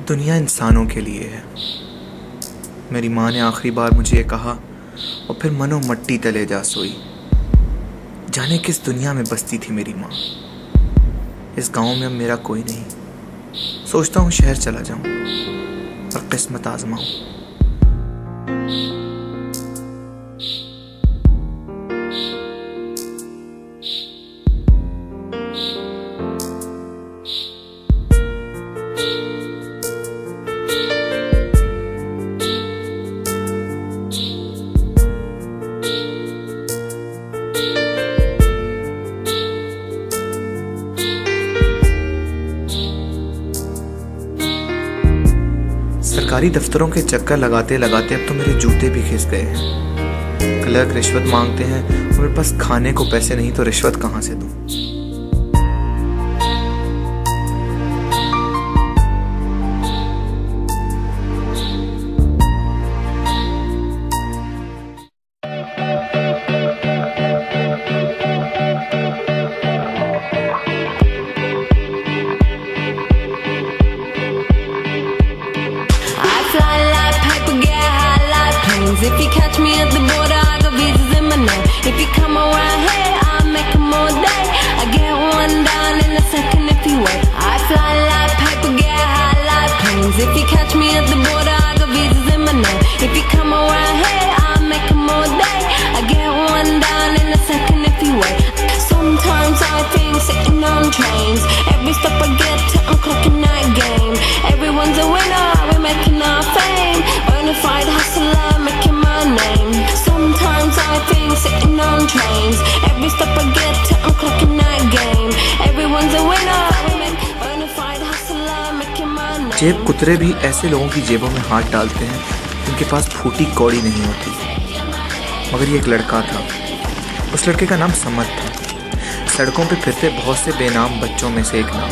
दुनिया इंसानों के लिए है। मेरी माँ ने आखिरी बार मुझे ये कहा और फिर मनो मट्टी तले जा सोई। जाने किस दुनिया में बसती थी मेरी माँ। इस गांव में अब मेरा कोई नहीं। सोचता हूँ शहर चला जाऊं और किस्मत आजमाऊं। सरकारी दफ्तरों के चक्कर लगाते लगाते अब तो मेरे जूते भी खिस गए हैं। क्लर्क रिश्वत मांगते हैं और मेरे पास खाने को पैसे नहीं तो रिश्वत कहाँ से दूं। If you catch me at the border, I got visas in my name. If you come around here, I'll make them all day. I get one down in a second if you wait. I fly like paper, get high like planes. If you catch me at the border, I got visas in my name. If you come around here, I'll make them all day. I get one down in a second if you wait. Sometimes I think sitting on trains. Every step I get to, I'm clocking that game. Everyone's a winner, we're making our fame. Bonafide hustler, making my name. Sometimes I think sitting on trains. Every step I get to, I'm clocking that game. Everyone's a winner, we're making bonafide hustler, making my name. जेब कुतरे भी ऐसे लोगों की जेबों में हाथ डालते हैं जिनके पास फूटी कौड़ी नहीं होती। मगर ये एक लड़का था। उस लड़के का नाम समद था। सड़कों पे फिरते बहुत से बेनाम बच्चों में से एक नाम।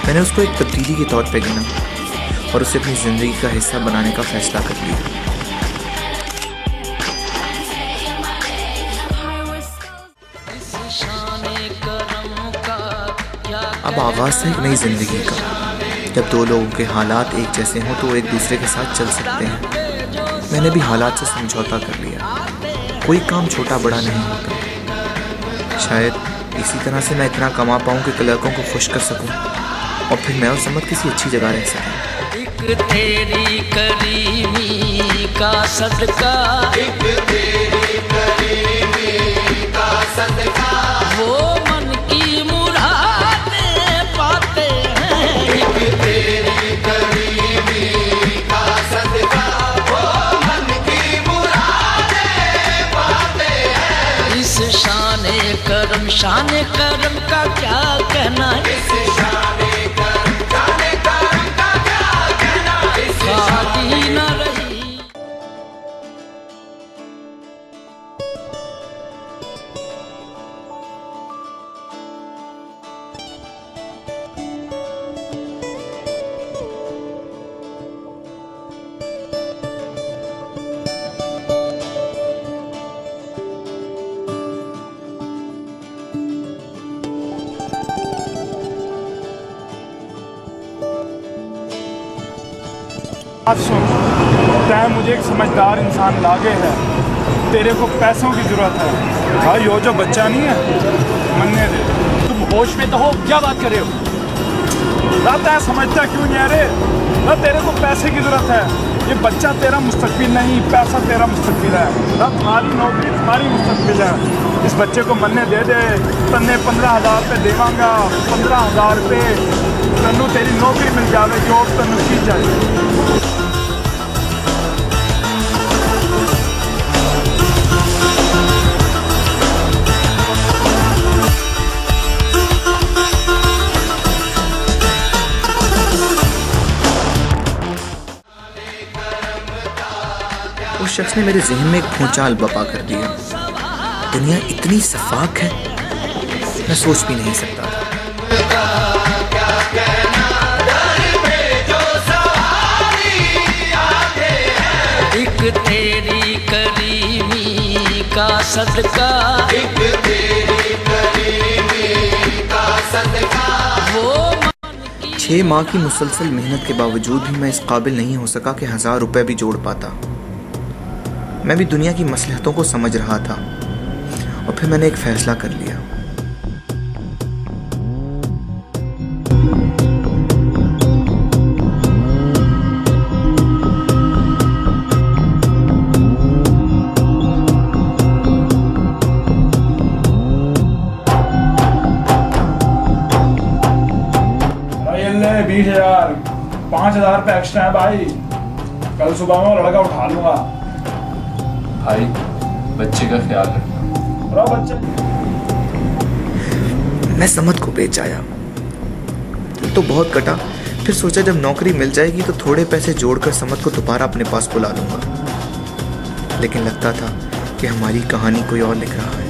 मैंने उसको एक तब्दीली के तौर पे गिना और उसे अपनी ज़िंदगी का हिस्सा बनाने का फैसला कर लिया। अब आगाज़ था एक नई ज़िंदगी का। जब दो लोगों के हालात एक जैसे हों तो वो एक दूसरे के साथ चल सकते हैं। मैंने भी हालात से समझौता कर लिया। कोई काम छोटा बड़ा नहीं होता। शायद इसी तरह से मैं इतना कमा पाऊँ कि क्लर्कों को खुश कर सकूँ और फिर मैं और समद किसी अच्छी जगह रह सकें। एक तेरी करीमी का सदका, एक तेरी करीमी का सदका, वो मन की मुरादें पाते हैं। एक तेरी करीमी का सदका, वो मन की मुरादें पाते हैं। इस शाने करम का क्या कहना है? इस शाने करम का क्या कहना है? खाली न रही। बात सुन, तय मुझे एक समझदार इंसान लागे है। तेरे को पैसों की जरूरत है भाई। यो जो बच्चा नहीं है मनने दे। तुम होश में तो हो, क्या बात कर रहे हो? तय समझता क्यों नहीं? अरे ना, तेरे को पैसे की जरूरत है। ये बच्चा तेरा मुस्तकबिल नहीं, पैसा तेरा मुस्तकबिल है। ना, तुम्हारी नौकरी तुम्हारी मुस्तकबिल है। इस बच्चे को मनने दे दे, तन्ने 15,000 रुपये देवांगा। 15,000 रुपये तन्नू तेरी नौकरी मिल जाए, जॉब तन्नू की जाए। उस शख्स ने मेरे जहन में एक भूचाल बपा कर दिया। दुनिया इतनी सफाक है, मैं सोच भी नहीं सकता था। एक तेरी करीमी का सदका, एक तेरी करीमी का सदका, वो 6 माह की मुसलसल मेहनत के बावजूद भी मैं इस काबिल नहीं हो सका कि 1000 रुपए भी जोड़ पाता। मैं भी दुनिया की मसलहतों को समझ रहा था और फिर मैंने एक फैसला कर लिया। ले 20,000, 5,000 रुपये एक्स्ट्रा है भाई। कल सुबह में लड़का उठा लूंगा। भाई बच्चे का ख्याल रखना। बच्चे मैं समद को बेच आया तो बहुत कटा। फिर सोचा जब नौकरी मिल जाएगी तो थोड़े पैसे जोड़कर समद को दोबारा अपने पास बुला लूंगा। लेकिन लगता था कि हमारी कहानी कोई और लिख रहा है।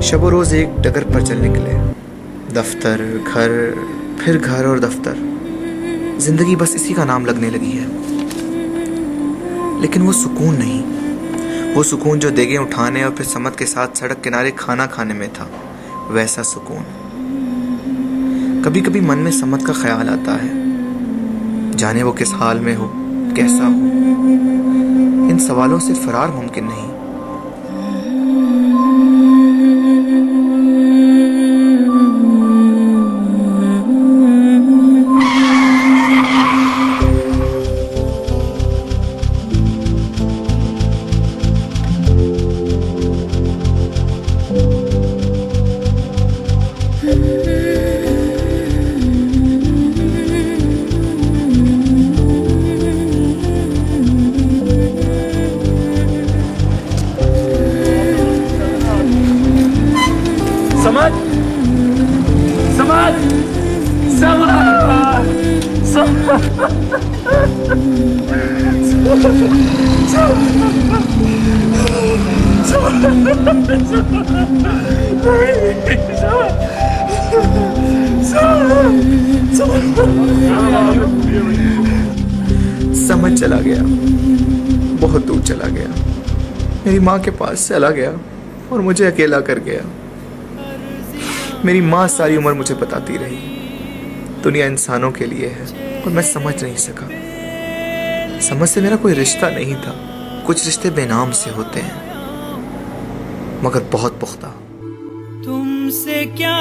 शब रोज़ एक डगर पर चल निकले। दफ्तर, घर, फिर घर और दफ्तर। जिंदगी बस इसी का नाम लगने लगी है। लेकिन वो सुकून नहीं, वो सुकून जो देगे उठाने और फिर समद के साथ सड़क किनारे खाना खाने में था, वैसा सुकून। कभी कभी मन में समद का ख्याल आता है, जाने वो किस हाल में हो, कैसा हो। इन सवालों से फरार मुमकिन नहीं। समझ समझ समझ चला गया, बहुत दूर चला गया। मेरी माँ के पास चला गया और मुझे अकेला कर गया। मेरी माँ सारी उम्र मुझे बताती रही, दुनिया इंसानों के लिए है, और मैं समझ नहीं सका। समझ से मेरा कोई रिश्ता नहीं था। कुछ रिश्ते बेनाम से होते हैं, मगर बहुत पुख्ता। तुमसे क्या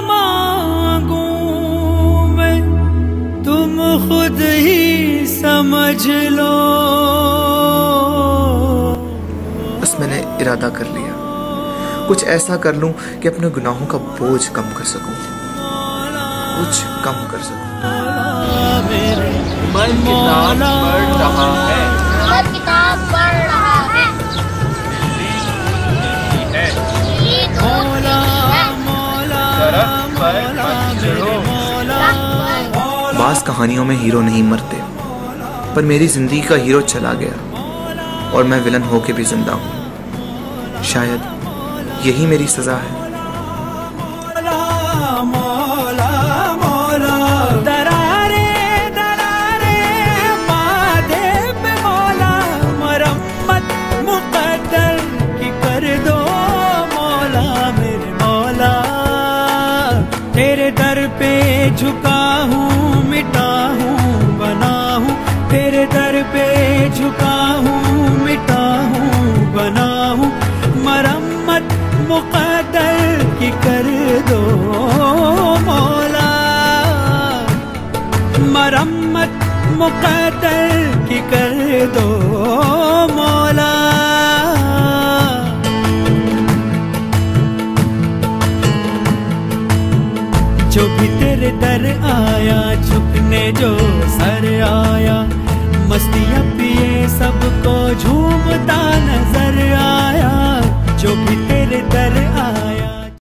मांगू मैं, तुम खुद ही समझ लो। बस मैंने इरादा कर लिया, कुछ ऐसा कर लूं कि अपने गुनाहों का बोझ कम कर सकूं, कुछ कम कर सकूं। उमर किताब पढ़ रहा है। उमर किताब पढ़ रहा है। बास कहानियों में हीरो नहीं मरते, पर मेरी जिंदगी का हीरो चला गया और मैं विलन होके भी जिंदा हूँ। शायद यही मेरी सजा है। तेरे दर पे झुका हूँ, मिटा हूँ, बना हूँ। तेरे दर पे झुका हूँ, मिटा हूँ, बना हूँ। मरम्मत मुक़द्दर की कर दो मौला, मरम्मत मुक़द्दर की कर दो मौला। जो भी तेरे दर आया, झुकने जो सर आया, मस्तियाँ पिए सबको झूमता नजर आया। जो भी तेरे दर आया,